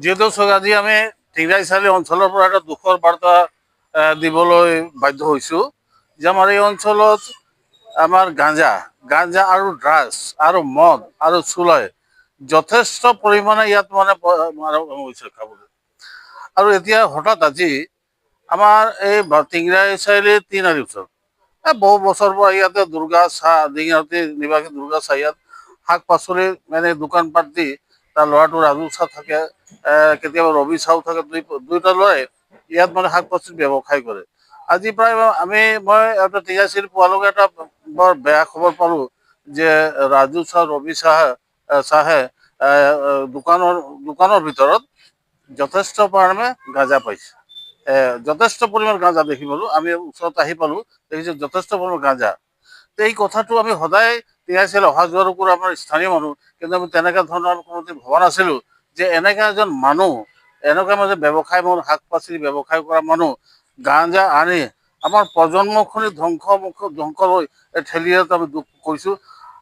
যিহেতু আজি আমি টিংৰাইচালি অঞ্চলৰ পৰা এটা দুখৰ বাৰ্তা দিবলৈ বাধ্য হৈছোঁ যে আমাৰ এই অঞ্চলত আমাৰ গাঞ্জা আৰু ড্ৰাগছ আৰু মদ আৰু চুলাই যথেষ্ট পৰিমাণে ইয়াত হৈছে খাবলৈ। আৰু এতিয়া হঠাৎ আজি আমাৰ এই টিংৰাইচাৰিৰ তিনিআলিৰ ওচৰত বহু বছৰৰ পৰা ইয়াতে দুৰ্গা চাহ ডিঙাৱতী নিবাসী দুৰ্গা চাহ ইয়াত শাক পাচলি মানে দোকান পাত দি তাৰ ল'ৰাটো ৰাজু চাহ থাকে, কেতিয়াবা ৰবি চাহও থাকে, দুইটা ল'ৰাই ইয়াত শাক পাচলি ব্যৱসায় কৰে। আজি প্ৰায় মই এটা টিঙাইচিৰ পোৱালৈকে এটা বৰ বেয়া খবৰ পালোঁ যে ৰাজু চাহ ৰবি চাহে দোকানৰ ভিতৰত যথেষ্ট পৰিমাণে গাঁজা পাইছে। যথেষ্ট পৰিমাণ গাঁজা দেখি পালোঁ, আমি ওচৰত আহি পালোঁ, দেখিছোঁ যথেষ্ট পৰিমাণ গাঁজা। এই কথাটো আমি সদায় টিঙাইচালি অহা যোৱাৰো কৰোঁ আমাৰ স্থানীয় মানুহ, কিন্তু আমি তেনেকুৱা ধৰণৰ কোনোদিন ভবা নাছিলোঁ যে এনেকুৱা এজন মানুহ, এনেকুৱা ব্যৱসায় শাক পাচলি ব্যৱসায় কৰা মানুহ গাঁজা আনি আমাৰ প্ৰজন্মখনি ধ্বংস হৈ ঠেলি আমি দুখ কৈছোঁ।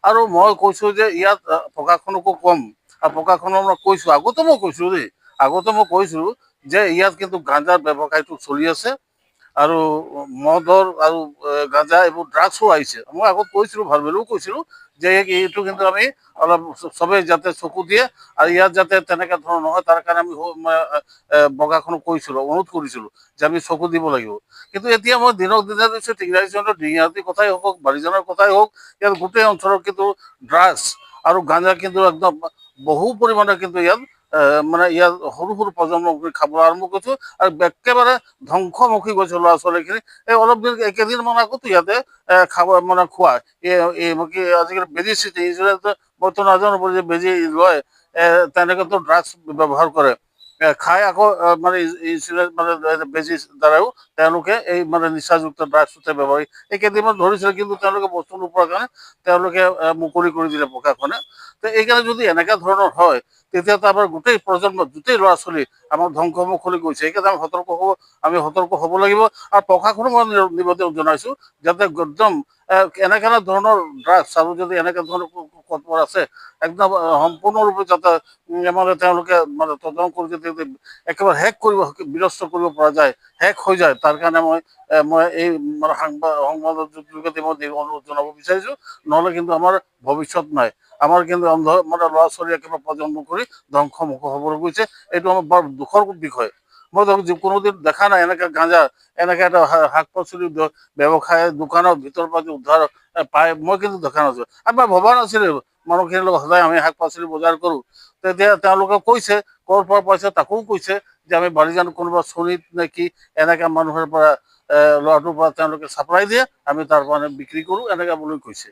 আৰু মই কৈছোঁ যে ইয়াত প্ৰশাসনকো কম, আৰু প্ৰশাসনক মই কৈছোঁ, আগতে মই কৈছোঁ যে ইয়াত কিন্তু গাঁজাৰ ব্যৱসায়টো চলি আছে আৰু মদৰ আৰু গাঁজা এইবোৰ ড্ৰাগছো আহিছে। মই আগত কৈছিলোঁ, ভালবেলিও কৈছিলোঁ যে এইটো কিন্তু আমি অলপ চবেই যাতে চকু দিয়ে আৰু ইয়াত যাতে তেনেকুৱা ধৰণৰ নহয় তাৰ কাৰণে আমি প্ৰশাসনক কৈছিলোঁ, অনুৰোধ কৰিছিলোঁ যে আমি চকু দিব লাগিব। কিন্তু এতিয়া মই দিনক দিনে দিছোঁ টিংৰাইচন্দ্ৰৰ ডিঙিয়াতিৰ কথাই হওক, বাৰিজানৰ কথাই হওক, ইয়াত গোটেই অঞ্চলত কিন্তু ড্ৰাগছ আৰু গাঁজা কিন্তু একদম বহু পৰিমাণে কিন্তু ইয়াত ইয়াত সৰু সৰু প্ৰজন্মক খাবলৈ আৰম্ভ কৰিছোঁ আৰু একেবাৰে ধ্বংসমুখী গৈছে ল'ৰা ছোৱালীখিনি। এই অলপ দিন কেইদিনমান আগতো ইয়াতে খাব খোৱা কি আজিকালি বেজি চিটি মইতো নাজানো যে বেজি লয়, তেনেকৈতো ড্ৰাগছ ব্যৱহাৰ কৰে, খাই আকৌ বেজি দ্বাৰাও তেওঁলোকে এই নিচাযুক্ত ড্ৰাগছ ব্যৱহাৰ এই কেইদিনমান ধৰিছিলে, কিন্তু তেওঁলোকে বস্তু নোপোৱাৰ কাৰণে তেওঁলোকে মুকলি কৰি দিলে প্ৰশাসনে। তো এইকাৰণে যদি এনেকুৱা ধৰণৰ হয় তেতিয়াতো আমাৰ গোটেই প্ৰজন্ম, গোটেই ল'ৰা ছোৱালী আমাৰ ধ্বংসমুখলৈ গৈছে। সেইকাৰণে আমি সতৰ্ক হ'ব লাগিব। আৰু প্ৰশাসনক মই নিবেদন জনাইছোঁ যাতে একদম এনেকুৱা ধৰণৰ ড্ৰাগছ আৰু যদি এনেকুৱা ধৰণৰ কটকৰ আছে একদম সম্পূৰ্ণৰূপে যাতে তেওঁলোকে তদন্ত কৰি যাতে একেবাৰে বিনষ্ট কৰিব পৰা যায়, শেষ হৈ যায়, তাৰ কাৰণে মই এই সংবাদৰ যোগেদি মই অনুৰোধ জনাব বিচাৰিছোঁ। নহ'লে কিন্তু আমাৰ ভৱিষ্যত নাই, আমাৰ কিন্তু ল'ৰা ছোৱালী একেবাৰে প্ৰজন্ম কৰি ধ্বংসমুখ হ'বলৈ গৈছে। এইটো আমাৰ বৰ দুখৰ বিষয়। মই কোনোদিন দেখা নাই এনেকৈ গাঁজা, এনেকৈ এটা শাক পাচলি ব্যৱসায় দোকানৰ ভিতৰৰ পৰা উদ্ধাৰ পাই, মই কিন্তু দেখা নাছিলোঁ। আৰু মই ভবা নাছিলোঁ, মানুহখিনিৰ লগত সদায় আমি শাক পাচলি বজাৰ কৰোঁ, তেতিয়া তেওঁলোকে কৈছে ক'ৰ পৰা পাইছে, তাকো কৈছে যে আমি বাৰিজান কোনোবা চুৰিত নে কি এনেকা মানুহৰ পৰা ল'ৰাটোৰ পৰা তেওঁলোকে চাপ্লাই দিয়ে, আমি তাৰ পৰা বিক্ৰী কৰোঁ, এনেকা বুলি কৈছে।